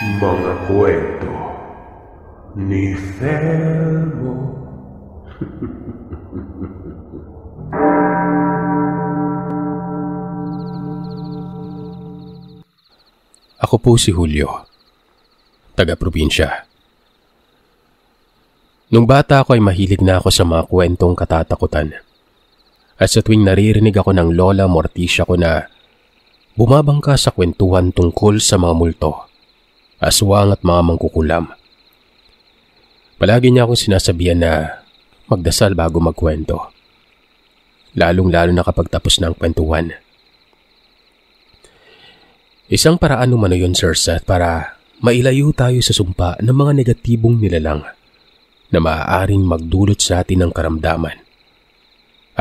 Mga kwento ni Felmo. Ako po si Julio, taga-probinsya. Nung bata ako ay mahilig na ako sa mga kwentong katatakutan. At sa tuwing naririnig ako ng lola Morticia ko na bumabangka sa kwentuhan tungkol sa mga multo, aswang at mga mangkukulam, palagi niya akong sinasabihan na magdasal bago magkwento. Lalong-lalo na kapag tapos na ang kwentuhan. Isang paraan umano yun, Sir Seth, para mailayo tayo sa sumpa ng mga negatibong nilalang na maaaring magdulot sa atin ng karamdaman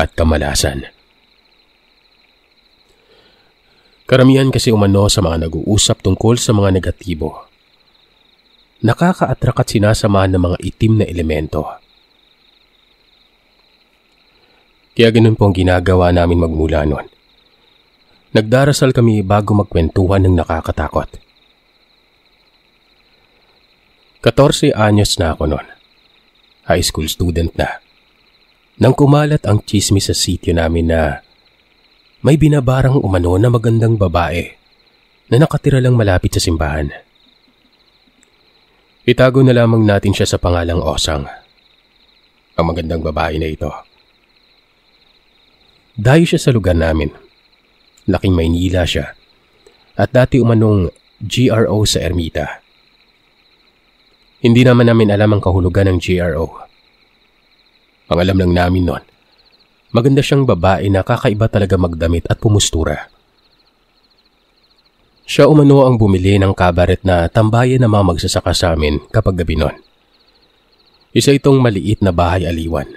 at kamalasan. Karamihan kasi umano sa mga nag-uusap tungkol sa mga negatibo, nakaka-attract at sinasamahan ng mga itim na elemento. Kaya ganun po ang ginagawa namin magmula noon. Nagdarasal kami bago magkwentuhan ng nakakatakot. 14 anyos na ako noon. High school student na. Nang kumalat ang tsismis sa sitio namin na may binabarang umano na magandang babae na nakatira lang malapit sa simbahan. Itago na lamang natin siya sa pangalang Osang, ang magandang babae na ito. Dayo siya sa lugar namin. Laking Maynila siya at dati umanong GRO sa Ermita. Hindi naman namin alam ang kahulugan ng GRO. Ang alam lang namin noon, maganda siyang babae na kakaiba talaga magdamit at pumustura. Siya umano ang bumili ng kabaret na tambayan ng mga magsasaka sa amin kapag gabi noon. Isa itong maliit na bahay aliwan.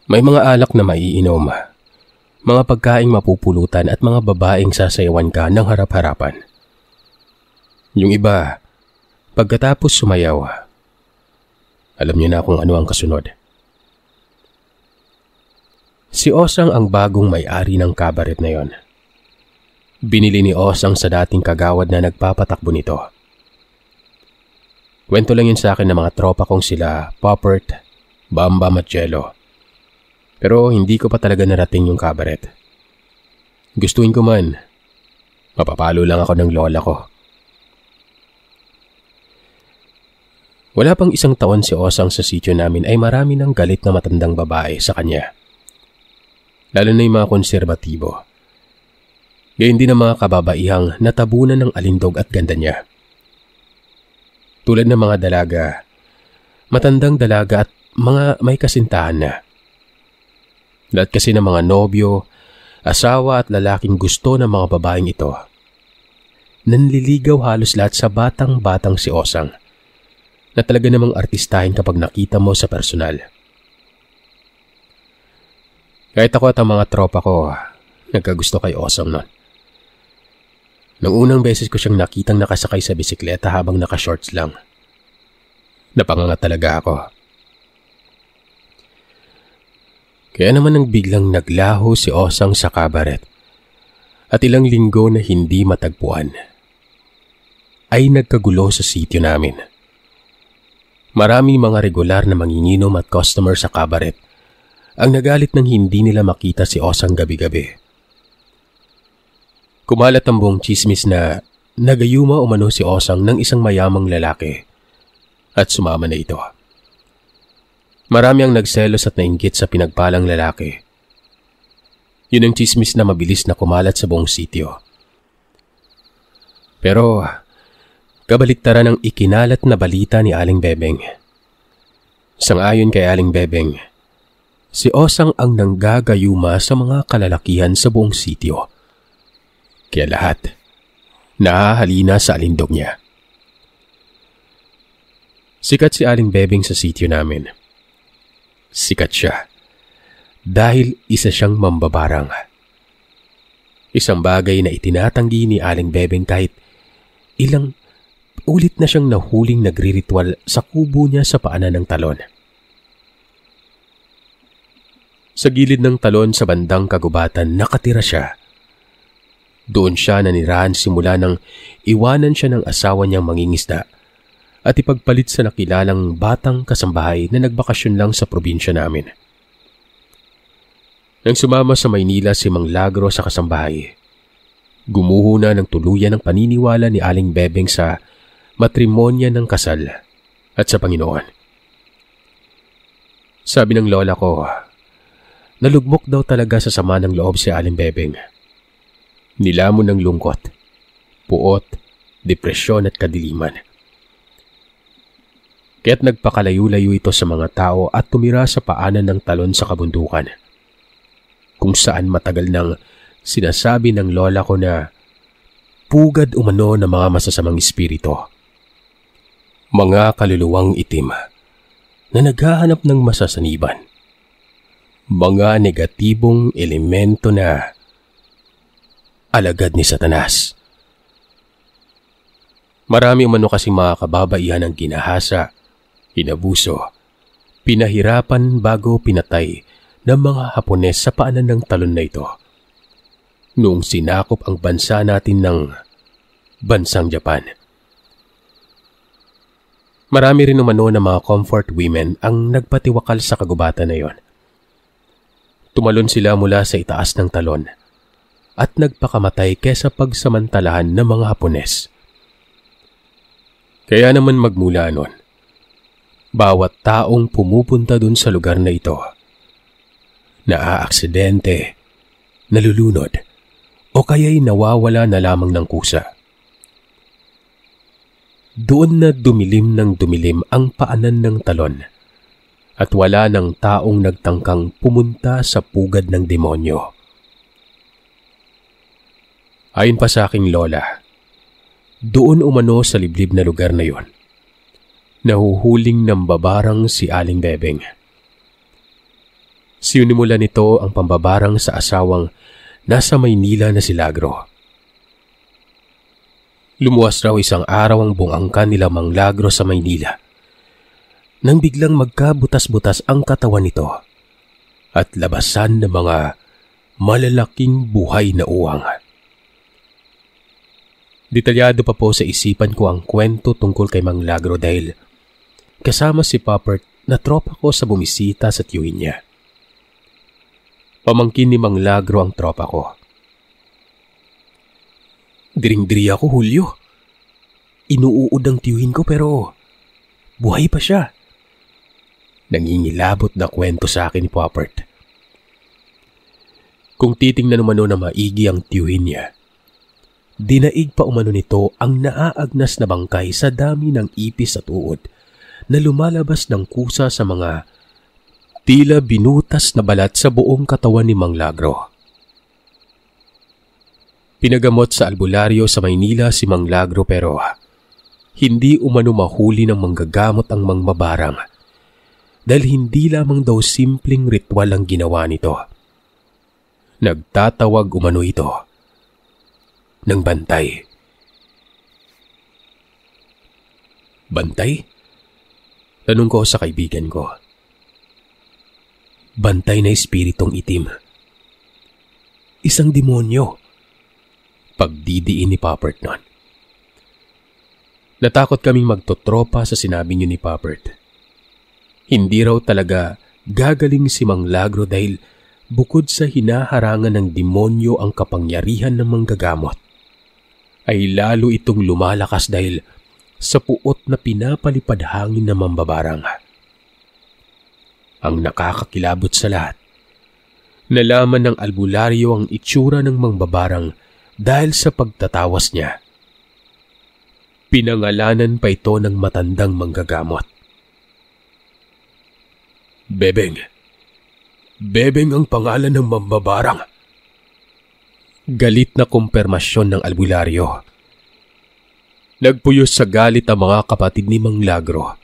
May mga alak na maiinom, mga pagkaing mapupulutan at mga babaeng sasayawan ka ng harap-harapan. Yung iba, pagkatapos sumayaw, alam niyo na kung ano ang kasunod. Si Osang ang bagong may-ari ng kabaret na yon. Binili ni Osang sa dating kagawad na nagpapatakbo nito. Kwento lang yun sa akin ng mga tropa kong sila Poppert, Bambam at Jello. Pero hindi ko pa talaga narating yung kabaret. Gustuin ko man, mapapalo lang ako ng lola ko. Wala pang isang taon si Osang sa sitio namin ay marami ng galit na matandang babae sa kanya. Lalo na yung mga konserbatibo. Gayon din ang mga kababaihang natabunan ng alindog at ganda niya. Tulad ng mga dalaga, matandang dalaga at mga may kasintahan na. Lahat kasi ng mga nobyo, asawa at lalaking gusto ng mga babaeng ito. Nanliligaw halos lahat sa batang-batang si Osang, na talaga namang artistahin kapag nakita mo sa personal. Kahit ako at ang mga tropa ko, nagkagusto kay Osang noon. Nang unang beses ko siyang nakitang nakasakay sa bisikleta habang naka-shorts lang, napanganga talaga ako. Kaya naman nang biglang naglaho si Osang sa kabaret at ilang linggo na hindi matagpuan, ay nagkagulo sa sitio namin. Maraming mga regular na manginginom at customer sa kabaret ang nagalit nang hindi nila makita si Osang gabi-gabi. Kumalat ang buong tsismis na nagayuma umano si Osang ng isang mayamang lalaki at sumama na ito. Marami ang nagselos at nainggit sa pinagpalang lalaki. Yun ang tsismis na mabilis na kumalat sa buong sitio. Pero kabaliktaran ang ikinalat na balita ni Aling Bebeng. Sang-ayon kay Aling Bebeng, si Osang ang nanggagayuma sa mga kalalakihan sa buong sitio. Kaya lahat nahahalina sa alindog niya. Sikat si Aling Bebeng sa sitio namin. Sikat siya dahil isa siyang mambabarang. Isang bagay na itinatanggi ni Aling Bebeng kahit ilang ulit na siyang nahuling nagriritual sa kubo niya sa paanan ng talon. Sa gilid ng talon sa bandang kagubatan nakatira siya Doon siya nanirahan simula nang iwanan siya ng asawa niyang mangingisda at ipagpalit sa nakilalang batang kasambahay na nagbakasyon lang sa probinsya namin. Nang sumama sa Maynila si Mang Lagro sa kasambahay, gumuho na ng tuluyan ng paniniwala ni Aling Bebeng sa matrimonya ng kasal at sa Panginoon. Sabi ng lola ko, nalugmok daw talaga sa sama ng loob si Aling Bebeng. Nilamon ng lungkot, puot, depresyon at kadiliman. Kaya't nagpakalayo-layo ito sa mga tao at tumira sa paanan ng talon sa kabundukan, kung saan matagal nang sinasabi ng lola ko na pugad umano ng mga masasamang espiritu. Mga kaluluwang itim na naghahanap ng masasaniban. Mga negatibong elemento na alagad ni Satanas. Marami umano kasi mga kababaihan ang ginahasa, inabuso, pinahirapan bago pinatay ng mga Hapones sa paanan ng talon na ito noong sinakop ang bansa natin ng bansang Japan. Marami rin umano na mga comfort women ang nagpatiwakal sa kagubatan na yon. Tumalon sila mula sa itaas ng talon at nagpakamatay kesa pagsamantalahan ng mga Hapones. Kaya naman magmula nun, bawat taong pumupunta dun sa lugar na ito, naaaksidente, nalulunod, o kaya'y nawawala na lamang ng kusa. Doon na dumilim ng dumilim ang paanan ng talon at wala ng taong nagtangkang pumunta sa pugad ng demonyo. Ayon pa sa aking lola, doon umano sa liblib na lugar na yon, nahuhuling ng babarang si Aling Bebeng. Sinimula nito ang pambabarang sa asawang nasa Maynila na si Lagro. Lumuwas raw isang araw ang bungangkan nila Mang Lagro sa Maynila nang biglang magkabutas-butas ang katawan nito at labasan ng mga malalaking buhay na uwang. Detalyado pa po sa isipan ko ang kwento tungkol kay Mang Lagro dahil kasama si Popert na tropa ko sa bumisita sa tiyuhin niya. Pamangkin ni Mang Lagro ang tropa ko. Diring-diri ako, Julio. Inuuod ang tiyuhin ko pero buhay pa siya. Nangingilabot na kwento sa akin ni Popert. Kung titingnan umano na maigi ang tiyuhin niya, dinaig pa umano nito ang naaagnas na bangkay sa dami ng ipis at uod na lumalabas ng kusa sa mga tila binutas na balat sa buong katawan ni Mang Lagro. Pinagamot sa albularyo sa Maynila si Mang Lagro pero hindi umano mahuli ng manggagamot ang mangbabarang dahil hindi lamang daw simpleng ritual ang ginawa nito. Nagtatawag umano ito ng bantay. Bantay? Tanong ko sa kaibigan ko. Bantay na espiritong itim. Isang demonyo. Pagdidiin ni Popert nun. Natakot kaming magtotropa sa sinabi niyo ni Popert. Hindi raw talaga gagaling si Mang Lagro dahil bukod sa hinaharangan ng demonyo ang kapangyarihan ng manggagamot, ay lalo itong lumalakas dahil sa puot na pinapalipad hangin ng mambabarang. Ang nakakakilabot sa lahat, nalaman ng albularyo ang itsura ng mangbabarang dahil sa pagtatawas niya. Pinangalanan pa ito ng matandang manggagamot. Bebeng. Bebeng ang pangalan ng mambabarang. Galit na kumpirmasyon ng albularyo. Nagpuyos sa galit ang mga kapatid ni Mang Lagro.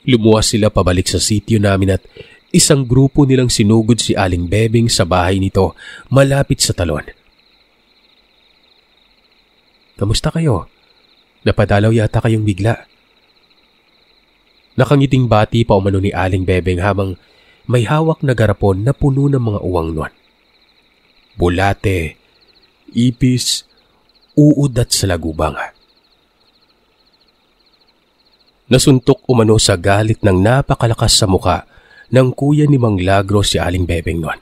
Lumuwas sila pabalik sa sitio namin at isang grupo nilang sinugod si Aling Bebeng sa bahay nito malapit sa talon. Kamusta kayo? Napadalaw yata kayong bigla. Nakangiting bati pa umano ni Aling Bebeng habang may hawak na garapon na puno ng mga uwang nun. Bulate, ipis, uod at salagubang. Nasuntok umano sa galit ng napakalakas sa muka ng kuya ni Mang Lagro si Aling Bebeng noon.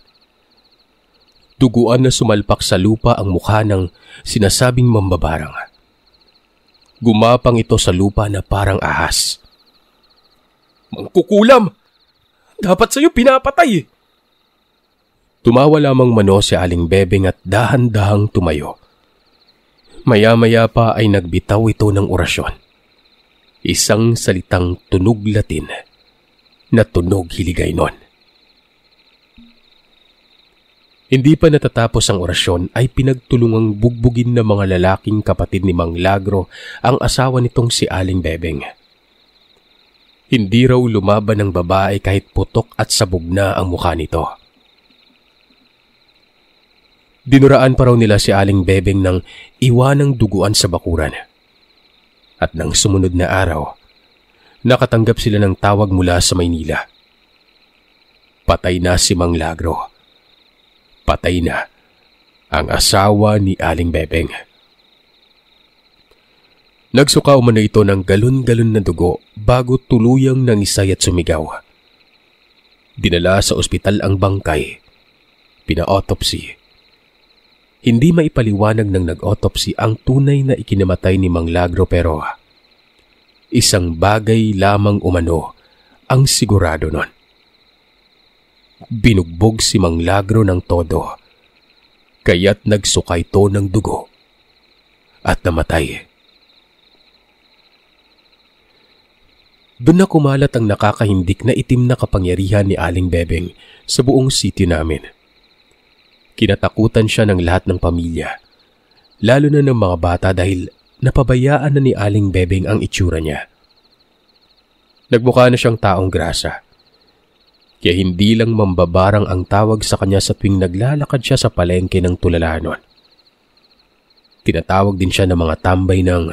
Duguan na sumalpak sa lupa ang mukha ng sinasabing mambabarang. Gumapang ito sa lupa na parang ahas. "Mangkukulam! Dapat sa'yo pinapatay!" Tumawa lamang mano si Aling Bebeng at dahan-dahang tumayo. Maya-maya pa ay nagbitaw ito ng orasyon. Isang salitang tunog Latin na tunog Hiligaynon. Hindi pa natatapos ang orasyon ay pinagtulungang bugbugin ng mga lalaking kapatid ni Mang Lagro ang asawa nitong si Aling Bebeng. Hindi raw lumaban ng babae kahit putok at sabog na ang mukha nito. Dinuraan pa raw nila si Aling Bebeng ng iwanang duguan sa bakuran. At nang sumunod na araw, nakatanggap sila ng tawag mula sa Maynila. Patay na si Mang Lagro. Patay na ang asawa ni Aling Bebeng. Nagsuka umano ito ng galon-galon na dugo bago tuluyang nangisay at sumigaw. Dinala sa ospital ang bangkay. Pina-autopsy. Hindi maipaliwanag ng nag-autopsy ang tunay na ikinamatay ni Mang Lagro pero isang bagay lamang umano ang sigurado nun. Binugbog si Mang Lagro ng todo, kaya't nagsuka ito ng dugo at namatay. Doon na kumalat ang nakakahindik na itim na kapangyarihan ni Aling Bebeng sa buong sitio namin. Kinatakutan siya ng lahat ng pamilya, lalo na ng mga bata dahil napabayaan na ni Aling Bebeng ang itsura niya. Nagmukha na siyang taong grasa, kaya hindi lang mambabarang ang tawag sa kanya sa tuwing naglalakad siya sa palengke ng Tulalanon. Tinatawag din siya ng mga tambay ng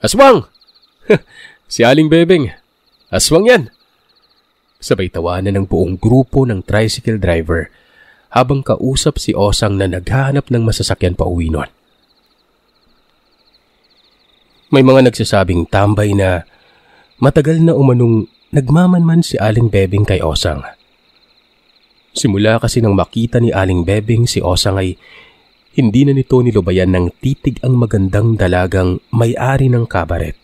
"Aswang! Si Aling Bebeng! Aswang yan!" Sabay tawanan ng buong grupo ng tricycle driver habang kausap si Osang na naghahanap ng masasakyan pa uwi nun. May mga nagsasabing tambay na matagal na umanong nagmamanman si Aling Bebeng kay Osang. Simula kasi nang makita ni Aling Bebeng si Osang ay hindi na nito nilubayan ng titig ang magandang dalagang may-ari ng kabaret.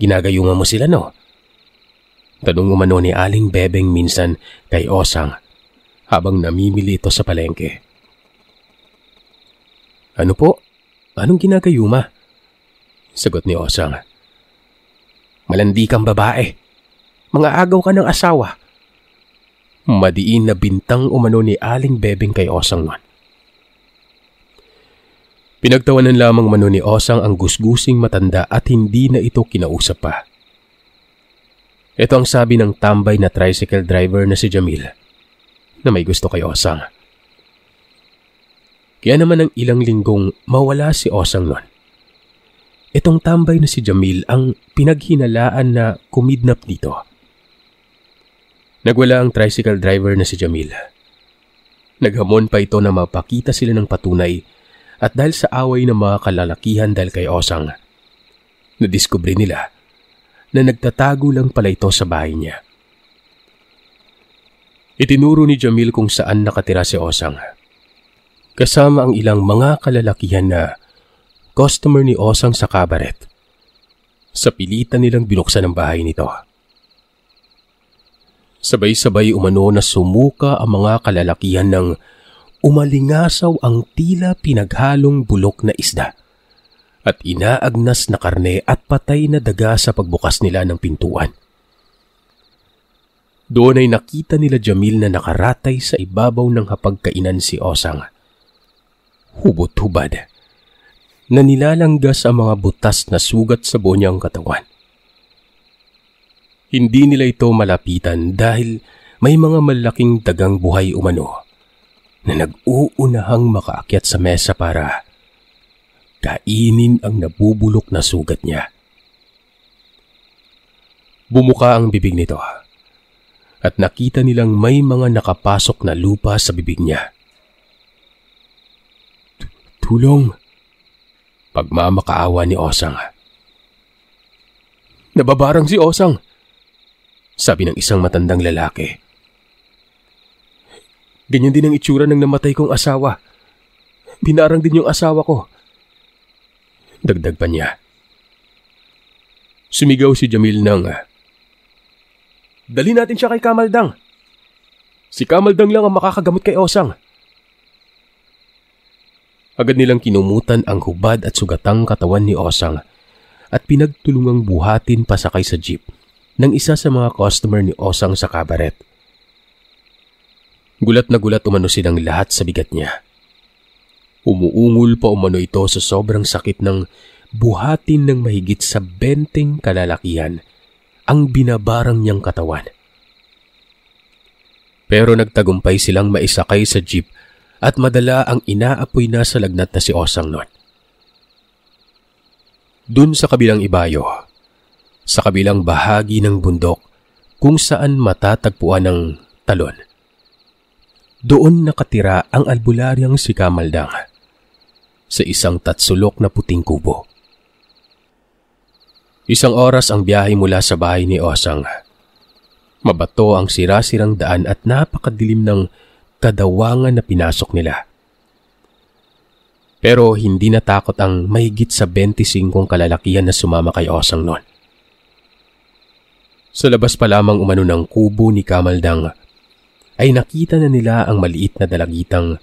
"Ginagayungan mo sila, no?" Tanong umano ni Aling Bebeng minsan kay Osang habang namimili ito sa palengke. "Ano po? Anong ginagayuma?" Sagot ni Osang. "Malandi kang babae. Mga agaw ka ng asawa." Madiin na bintang umano ni Aling Bebeng kay Osang nun. Pinagtawanan lamang mano ni Osang ang gusgusing matanda at hindi na ito kinausap pa. Ito ang sabi ng tambay na tricycle driver na si Jamil na may gusto kay Osang. Kaya naman ang ilang linggong mawala si Osang nun. Itong tambay na si Jamil ang pinaghinalaan na kumidnap dito. Nagwala ang tricycle driver na si Jamil. Naghamon pa ito na mapakita sila ng patunay at dahil sa away ng mga kalalakihan dahil kay Osang, nadiskubre nila na nagtatago lang pala ito sa bahay niya. Itinuro ni Jamil kung saan nakatira si Osang, kasama ang ilang mga kalalakihan na customer ni Osang sa kabaret. Sa pilitan nilang binuksan ang bahay nito. Sabay-sabay umano na sumuka ang mga kalalakihan ng umalingasaw ang tila pinaghalong bulok na isda at inaagnas na karne at patay na daga sa pagbukas nila ng pintuan. Doon ay nakita nila Jamil na nakaratay sa ibabaw ng hapagkainan si Osang. Hubot-hubad na nilalanggas ang mga butas na sugat sa buo niyang katawan. Hindi nila ito malapitan dahil may mga malaking dagang buhay umano na nag-uunahang makaakyat sa mesa para kainin ang nabubulok na sugat niya. Bumuka ang bibig nito at nakita nilang may mga nakapasok na lupa sa bibig niya. Tulong! Pagmamakaawa ni Osang. Nababarang si Osang! Sabi ng isang matandang lalaki. Ganyan din ang itsura ng namatay kong asawa. Binarang din yung asawa ko. Dagdag pa niya. Sumigaw si Jamil ng, dali natin siya kay Kamaldang. Si Kamaldang lang ang makakagamot kay Osang. Agad nilang kinumutan ang hubad at sugatang katawan ni Osang at pinagtulungang buhatin pasakay sa jeep ng isa sa mga customer ni Osang sa kabaret. Gulat na gulat umano silang lahat sa bigat niya. Umuungol pa umano ito sa sobrang sakit ng buhatin ng mahigit sa 20 kalalakihan ang binabarang niyang katawan. Pero nagtagumpay silang maisakay sa jeep at madala ang inaapoy na sa lagnat na si Osang noon. Dun sa kabilang ibayo, sa kabilang bahagi ng bundok kung saan matatagpuan ng talon, doon nakatira ang albularyang si Kamaldang sa isang tatsulok na puting kubo. Isang oras ang biyahe mula sa bahay ni Osang. Mabato ang sirasirang daan at napakadilim ng kadawangan na pinasok nila. Pero hindi natakot ang mahigit sa 25 kalalakihan na sumama kay Osang noon. Sa labas pa lamang umano ng kubo ni Kamaldang ay nakita na nila ang maliit na dalagitang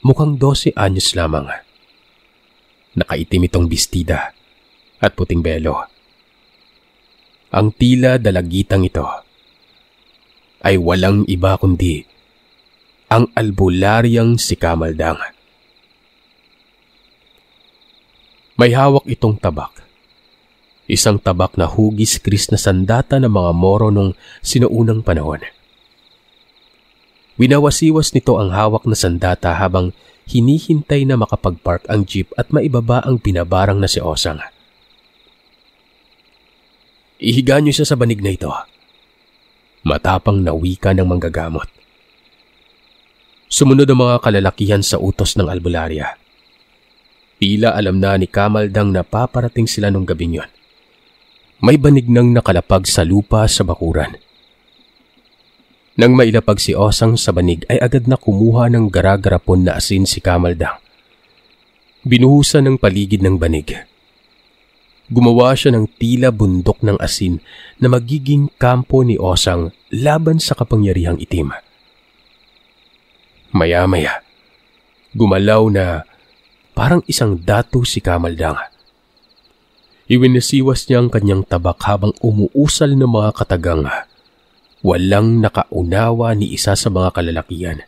mukhang 12 anyos lamang. Nakaitim itong bestida at puting belo. Ang tila dalagitang ito ay walang iba kundi ang albularyang si Kamaldang. May hawak itong tabak. Isang tabak na hugis-kris na sandata ng mga Moro nung sinuunang panahon. Winawasiwas nito ang hawak na sandata habang hinihintay na makapag-park ang jeep at maibaba ang binabarang na si Osang. Ihiga niyo siya sa banig na ito. Matapang na wika ng manggagamot. Sumunod ang mga kalalakihan sa utos ng albularya. Tila alam na ni Kamaldang na paparating sila nung gabing yon. May banig nang nakalapag sa lupa sa bakuran. Nang mailapag si Osang sa banig ay agad na kumuha ng garagarapon na asin si Kamaldang. Binuhusan ng paligid ng banig. Gumawa siya ng tila bundok ng asin na magiging kampo ni Osang laban sa kapangyarihang itim. Maya-maya, gumalaw na parang isang datu si Kamaldang. Iwinasiwas niya ang kanyang tabak habang umuusal ng mga katagang. Walang nakaunawa ni isa sa mga kalalakihan.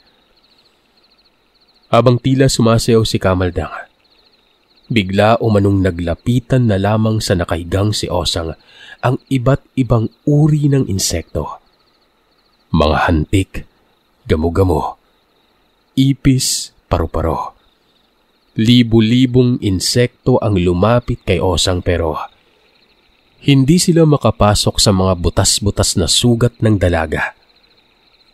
Habang tila sumasayaw si Kamaldang, bigla umanong naglapitan na lamang sa nakahigang si Osang ang iba't ibang uri ng insekto. Mga hantik, gamo-gamo, ipis, paru-paro. Libu-libong insekto ang lumapit kay Osang pero hindi sila makapasok sa mga butas-butas na sugat ng dalaga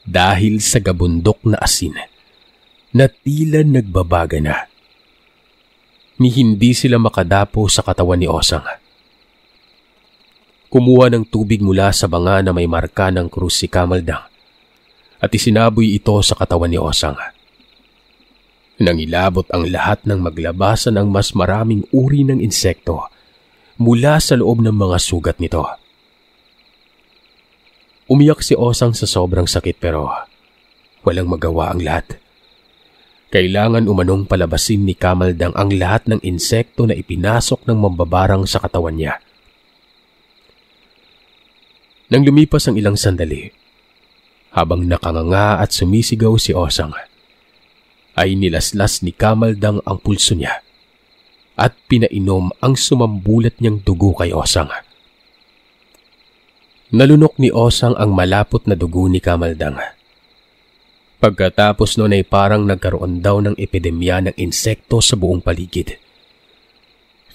dahil sa gabundok na asin na tila nagbabaga na. Ni hindi sila makadapo sa katawan ni Osang. Kumuha ng tubig mula sa banga na may marka ng krus si Kamaldang at isinaboy ito sa katawan ni Osang. Nangilabot ang lahat ng maglabasan ng mas maraming uri ng insekto mula sa loob ng mga sugat nito. Umiyak si Osang sa sobrang sakit pero walang magawa ang lahat. Kailangan umanong palabasin ni Kamaldang ang lahat ng insekto na ipinasok ng mambabarang sa katawan niya. Nang lumipas ang ilang sandali, habang nakanganga at sumisigaw si Osang, ay nilaslas ni Kamaldang ang pulso niya at pinainom ang sumambulat niyang dugo kay Osang. Nalunok ni Osang ang malapot na dugo ni Kamaldang. Pagkatapos noon ay parang nagkaroon daw ng epidemya ng insekto sa buong paligid.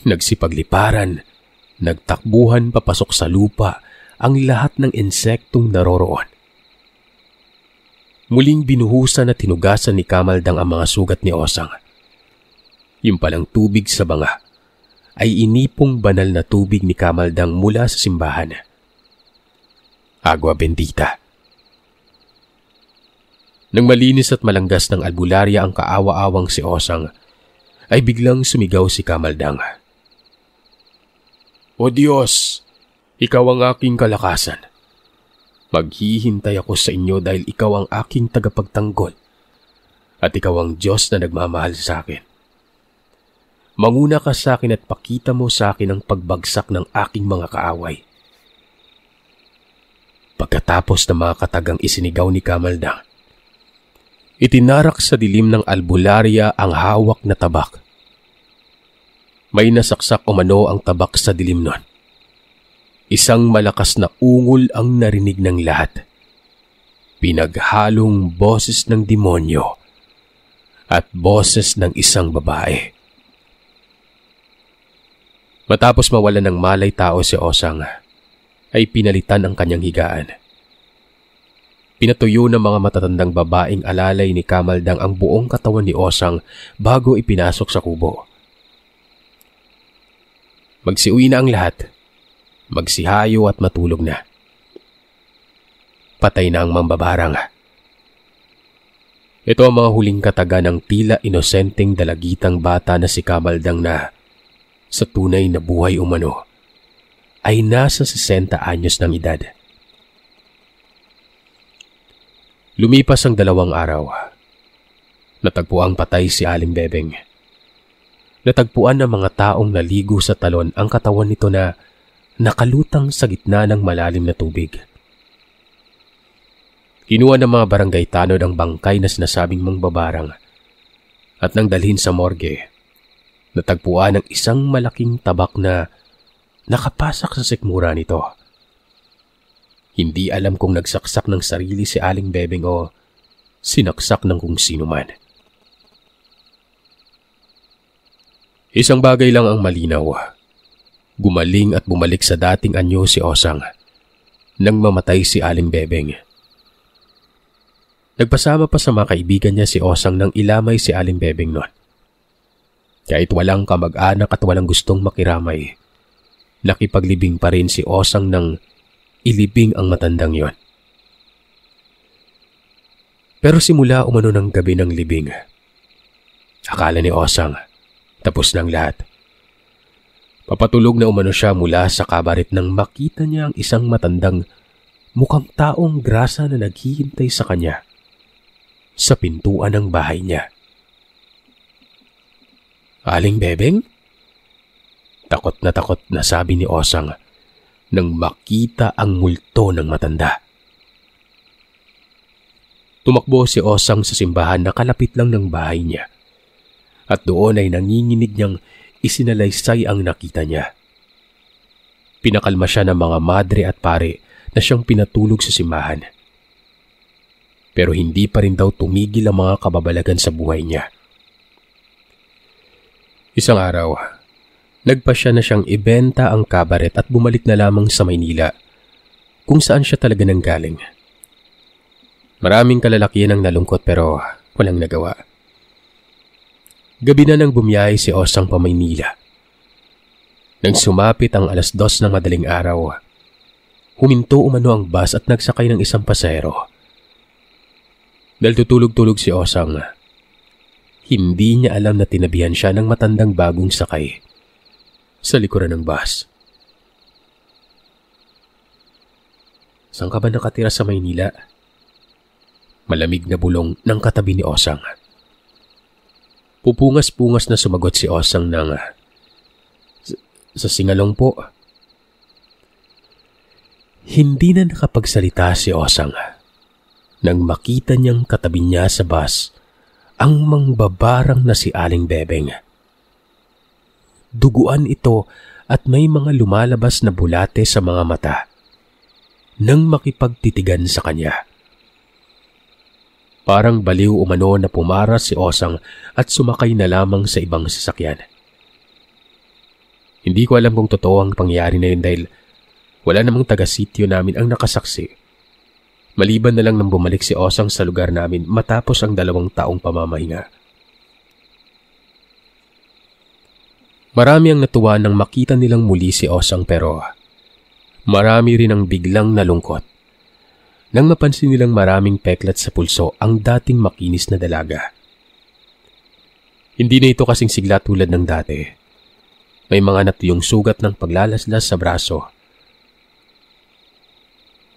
Nagsipagliparan, nagtakbuhan papasok sa lupa ang lahat ng insektong naroroon. Muling binuhusan at tinugasan ni Kamaldang ang mga sugat ni Osang. Yung palang tubig sa banga ay inipong banal na tubig ni Kamaldang mula sa simbahan. Agua bendita. Nang malinis at malanggas ng albularya ang kaawa-awang si Osang, ay biglang sumigaw si Kamaldang. O Diyos, ikaw ang aking kalakasan. Maghihintay ako sa inyo dahil ikaw ang aking tagapagtanggol at ikaw ang Diyos na nagmamahal sa akin. Manguna ka sa akin at pakita mo sa akin ang pagbagsak ng aking mga kaaway. Pagkatapos ng mga katagang isinigaw ni Kamaldang, itinarak sa dilim ng albularya ang hawak na tabak. May nasaksak umano ang tabak sa dilim nun. Isang malakas na ungol ang narinig ng lahat. Pinaghalong boses ng demonyo at boses ng isang babae. Matapos mawalan ng malay tao si Osang, ay pinalitan ang kanyang higaan. Pinatuyo ng mga matatandang babaeng alalay ni Kamaldang ang buong katawan ni Osang bago ipinasok sa kubo. Magsiuwi na ang lahat, magsihayo at matulog na. Patay na ang mambabarang. Ito ang mga huling kataga ng tila inosenteng dalagitang bata na si Kamaldang na sa tunay na buhay umano ay nasa 60 anyos ng edad. Lumipas ang 2 araw. Natagpuang patay si Aling Bebeng. Natagpuan ng mga taong naligo sa talon ang katawan nito na nakalutang sa gitna ng malalim na tubig. Kinuha ng mga barangay tanod ang bangkay na sinasabing mangbabarang at nang dalhin sa morgue, natagpuan ng isang malaking tabak na nakapasak sa sikmura nito. Hindi alam kung nagsaksak ng sarili si Aling Bebeng o sinaksak ng kung sino man. Isang bagay lang ang malinaw. Gumaling at bumalik sa dating anyo si Osang nang mamatay si Aling Bebeng. Nagpasama pa sa mga kaibigan niya si Osang nang ilamay si Aling Bebeng noon. Kahit walang kamag-anak at walang gustong makiramay, nakipaglibing pa rin si Osang nang ilibing ang matandang yon. Pero simula umano ng gabi ng libing, akala ni Osang tapos ng lahat. Papatulog na umano siya mula sa kabaret nang makita niya ang isang matandang mukhang taong grasa na naghihintay sa kanya sa pintuan ng bahay niya. Aling Bebeng? Takot na sabi ni Osang nang makita ang multo ng matanda. Tumakbo si Osang sa simbahan na kalapit lang ng bahay niya at doon ay nanginginig niyang isinalaysay ang nakita niya. Pinakalma siya ng mga madre at pare na siyang pinatulog sa simbahan. Pero hindi pa rin daw tumigil ang mga kababalagan sa buhay niya. Isang araw, nagpasya na siyang ibenta ang kabaret at bumalik na lamang sa Maynila, kung saan siya talaga nanggaling. Maraming kalalakihan ang nalungkot pero walang nagawa. Gabi na nang bumiyahe si Osang pa Maynila. Nang sumapit ang 2:00 ng madaling araw, huminto umano ang bus at nagsakay ng isang pasahero. Dahil tutulog-tulog si Osang, hindi niya alam na tinabihan siya ng matandang bagong sakay sa likuran ng bus. Saan ka ba nakatira sa Maynila? Malamig na bulong ng katabi ni Osang. Pupungas-pungas na sumagot si Osang ng, sa Singalong po. Hindi na nakapagsalita si Osang nang makita niyang katabi niya sa bus ang mangbabarang na si Aling Bebeng. Duguan ito at may mga lumalabas na bulate sa mga mata nang makipagtitigan sa kanya. Parang baliw umano na pumaras si Osang at sumakay na lamang sa ibang sasakyan. Hindi ko alam kung totoo ang pangyayari na yun dahil wala namang taga-sityo namin ang nakasaksi. Maliban na lang nang bumalik si Osang sa lugar namin matapos ang 2 taong pamamahinga. Marami ang natuwa nang makita nilang muli si Osang pero marami rin ang biglang nalungkot nang mapansin nilang maraming peklat sa pulso ang dating makinis na dalaga. Hindi na ito kasing sigla tulad ng dati. May mga natuyong sugat ng paglalaslas sa braso.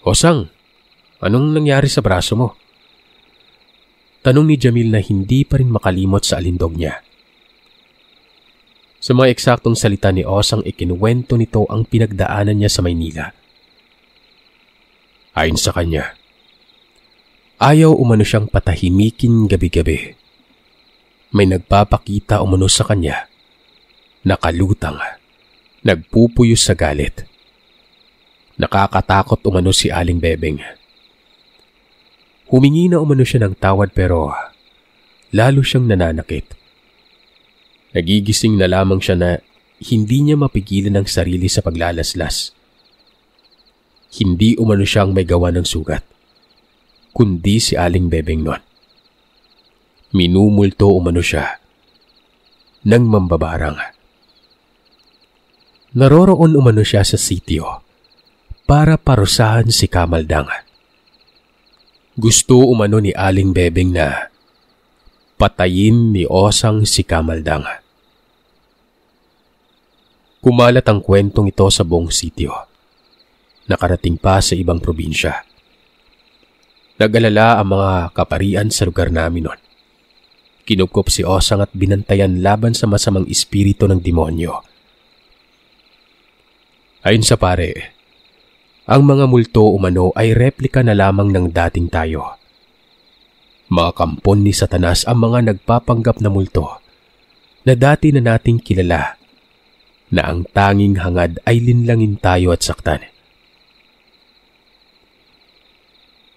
Osang, anong nangyari sa braso mo? Tanong ni Jamil na hindi pa rin makalimot sa alindog niya. Sa mga eksaktong salita ni Osang, ikinuwento nito ang pinagdaanan niya sa Maynila. Ayon sa kanya, ayaw umano siyang patahimikin gabi-gabi. May nagpapakita umano sa kanya, nakalutang, nagpupuyos sa galit. Nakakatakot umano si Aling Bebeng. Humingi na umano siya ng tawad pero lalo siyang nananakit. Nagigising na lamang siya na hindi niya mapigilan ang sarili sa paglalaslas. Hindi umano siyang may gawa ng sugat, kundi si Aling Bebeng nun. Minumulto umano siya ng mambabarang. Naroroon umano siya sa sitio para parusahan si Kamaldang. Gusto umano ni Aling Bebeng na patayin ni Osang si Kamaldang. Kumalat ang kwentong ito sa buong sitio. Nakarating pa sa ibang probinsya. Nag-alala ang mga kaparian sa lugar namin noon. Kinupkop si Osang at binantayan laban sa masamang espiritu ng demonyo. Ayon sa pare, ang mga multo umano ay replika na lamang ng dating tayo. Mga kampon ni Satanas ang mga nagpapanggap na multo na dati na nating kilala na ang tanging hangad ay linlangin tayo at saktan.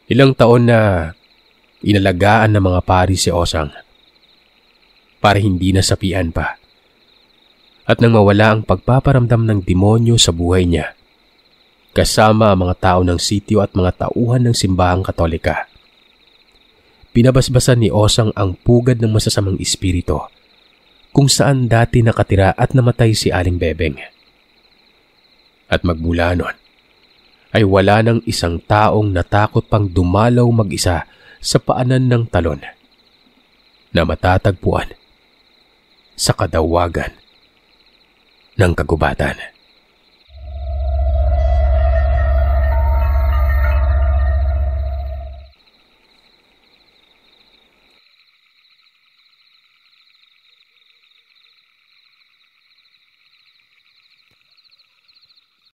Ilang taon na inalagaan ng mga pari si Osang para hindi nasapian pa. At nang mawala ang pagpaparamdam ng demonyo sa buhay niya, kasama ang mga tao ng sityo at mga tauhan ng simbahang Katolika, pinabasbasan ni Osang ang pugad ng masasamang espiritu kung saan dati nakatira at namatay si Aling Bebeng. At magmula nun, ay wala ng isang taong natakot pang dumalaw mag-isa sa paanan ng talon na matatagpuan sa kadawagan ng kagubatan.